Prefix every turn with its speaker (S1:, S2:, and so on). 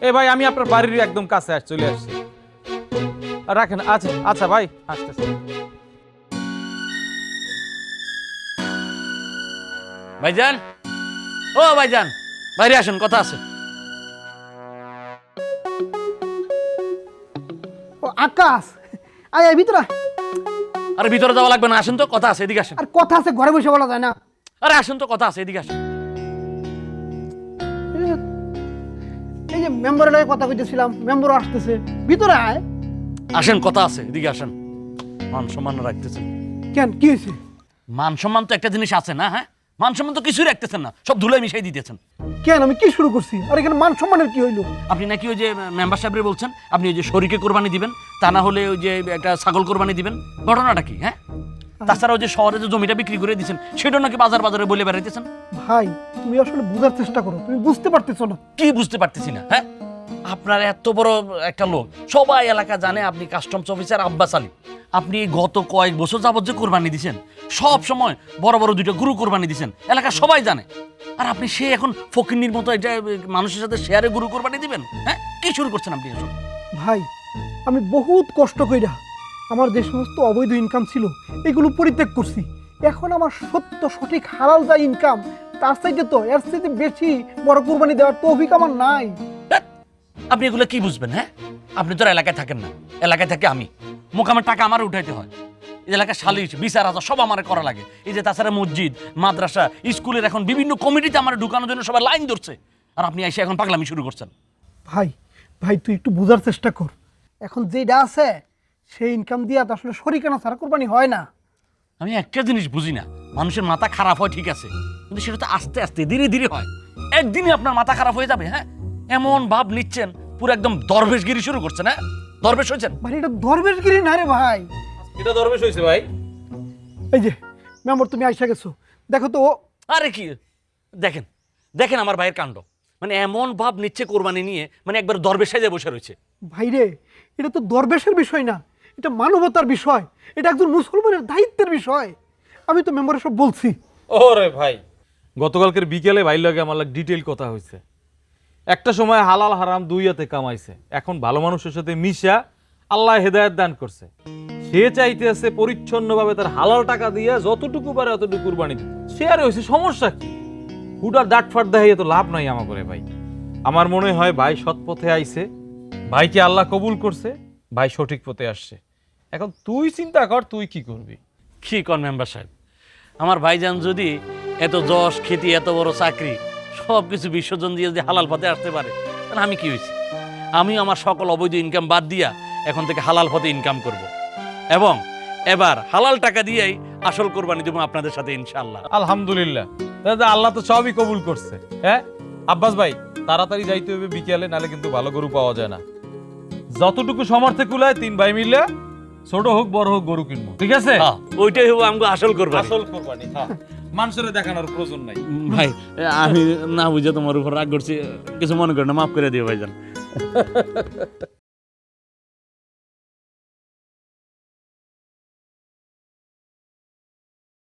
S1: এ ভাই আমি আপনার বাড়ির একদম কাছে চলে আসছি। রাখেন। আচ্ছা আচ্ছা ভাই, আসতেছি।
S2: ভাইজান, ও ভাইজান, বাইরে আসেন, কথা আছে।
S3: ও আকাশ, আয় আয় ভিতরে আয়।
S2: আরে ভিতরে যাওয়া লাগবে না, আসেন তো, কথা আছে, এদিকে আসেন।
S3: আর কথা আছে ঘরে বসে বলা যায় না।
S2: আরে আসেন তো, কথা আছে, এদিকে আসেন।
S3: এই যে মেম্বারের লগে কথা কইতেছিলাম, মেম্বার আসতেছে, ভিতরে আয়।
S2: আসেন, কথা আছে, এদিকে আসেন। মান সম্মান রাখতেছেন?
S3: কেন কি হয়েছে?
S2: মান সম্মান তো একটা জিনিস আছে না? হ্যাঁ, মান সম্মান তো কিছুই রাখতেছেন না, সব ধুলাই মিশাই দিতেছেন।
S3: কেন আমি কি শুরু করছি? আর এখানে মান সম্মানের কি হইলো?
S2: আপনি নাকি ওই যে মেম্বার সাহেবরে বলছেন আপনি ওই যে শরীকে কোরবানি দিবেন, তা না হলে ওই যে একটা ছাগল কোরবানি দিবেন। ঘটনাটা কি? হ্যাঁ, তাছাড়া ওই যে শহরে যে জমিটা বিক্রি করে দিচ্ছেন সেটা নাকি বাজারে বলে বেড়াইতেছেন।
S3: ভাই তুমি আসলে বোঝার চেষ্টা করো, তুমি বুঝতে পারতেছো না।
S2: কি বুঝতে পারতেছি না? হ্যাঁ, আপনার এত বড় একটা লোক, সবাই এলাকা জানে আপনি কাস্টমস অফিসার আব্বাস আলী। আপনি গত কয়েক বছর যাবত যে কোরবানি দিচ্ছেন, সব সময় বড় বড় দুইটা গরু কোরবানি দিচ্ছেন, এলাকা সবাই জানে। আর আপনি সে এখন ফকিন্নির মতো এটা মানুষের সাথে শেয়ারে গরু কোরবানি দিবেন? হ্যাঁ, কি শুরু করছেন আপনি এসব?
S3: ভাই আমি বহুত কষ্ট কইরা আমার যে সমস্ত অবৈধ ইনকাম ছিল এগুলো পরিত্যাগ করছি। এখন আমার সত্য সঠিক হালাল যা ইনকাম, তার চাইতে তো এর চাইতে বেশি বড় কোরবানি দেওয়ার তৌফিক আমার নাই।
S2: ধ্যাৎ, আপনি এগুলো কি বুঝবেন? হ্যাঁ, আপনি তো আর এলাকায় থাকেন না, এলাকায় থাকে আমি। মোকামের টাকা আমার উঠাইতে হয়, এই এলাকার সালিশ বিচার আচার সব আমার করা লাগে। এই যে তাছাড়া মসজিদ মাদ্রাসা স্কুলের এখন বিভিন্ন কমিটিতে আমার ঢুকানোর জন্য সবাই লাইন ধরছে, আর আপনি এসে এখন পাগলামি শুরু করছেন।
S3: ভাই ভাই তুই একটু বোঝার চেষ্টা কর, এখন যেটা আছে সেই ইনকাম দিয়ে তো আসলে শরীকানা ছাড়া কোরবানি হয় না।
S2: আমি একটা জিনিস বুঝি না, মানুষের মাথা খারাপ হয় ঠিক আছে, কিন্তু সেটা তো আস্তে আস্তে ধীরে ধীরে হয়। একদিনই আপনার মাথা খারাপ হয়ে যাবে। হ্যাঁ, এমন ভাব নিচ্ছেন পুরো একদম দরবেশগিরি শুরু করছেন। হ্যাঁ, দরবেশ হয়েছেন।
S3: ভাই এটা দরবেশগিরি না রে ভাই।
S1: এটা দরবেশ হয়েছে ভাই।
S3: এই যে মেম্বার তুমি আইসা গেছো, দেখো তো ও।
S2: আরে কি দেখেন, দেখেন আমার ভাইয়ের কাণ্ড, মানে এমন ভাব নিচ্ছে কোরবানি নিয়ে, মানে একবার দরবেশ সাজে বসে রয়েছে।
S3: ভাইরে এটা তো দরবেশের বিষয় না, এটা মানবতার বিষয়, এটা একজন মুসলমানের দায়িত্বের বিষয়। আমি তো মেম্বারের সব বলছি।
S1: ওরে ভাই, গতকালকের বিকেলে ভাই লাগে আমার ডিটেইল কথা হয়েছে। একটা সময় হালাল হারাম দুই হাতে কামাইছে, এখন ভালো মানুষের সাথে মিশা আল্লাহ হেদায়েত দান করছে। সে চাইতেছে পরিচ্ছন্নভাবে তার হালাল টাকা দিয়ে যতটুকু পারে অতটুকু কুরবানি দিতে। সে আর হয়েছে সমস্যা কি? হুডার ডাট ফাট দেখাইয়া তো লাভ নাই আমার করে ভাই। আমার মনে হয় ভাই সৎ পথে আইছে, ভাইকে আল্লাহ কবুল করছে, ভাই সঠিক পথে আসছে। এখন তুই চিন্তা কর তুই কি করবি।
S2: কি কন মেম্বার সাহেব, আমার ভাইজান যদি এত যশ খ্যাতি এত বড় চাকরি সব কিছু বিসর্জন দিয়ে যদি হালাল পথে আসতে পারে, তাহলে আমি কি হয়েছি? আমিও আমার সকল অবৈধ ইনকাম বাদ দিয়া এখন থেকে হালাল পথে ইনকাম করব, এবং এবার হালাল টাকা দিয়েই আসল কোরবানি দেবো আপনাদের সাথে ইনশাআল্লাহ।
S1: আলহামদুলিল্লাহ, দাদা আল্লাহ তো সবই কবুল করছে। হ্যাঁ আব্বাস ভাই, তাড়াতাড়ি যাইতে হবে বিকেলে, নালে কিন্তু ভালো গরু পাওয়া যায় না। যতটুকু সমর্থে কুলায় তিন ভাই মিলে ছোট হোক বড় হোক গরু কিনবো, ঠিক আছে?
S2: হ্যাঁ, ওইটাই হবো আমগো আসল কোরবানি।
S1: আসল কোরবানি। হ্যাঁ, মানুষের দেখানোর প্রয়োজন নাই।
S2: ভাই আমি না বুঝে তোমার উপর রাগ করছি, কিছু মনে করেন না, মাফ করে দিও ভাইজান।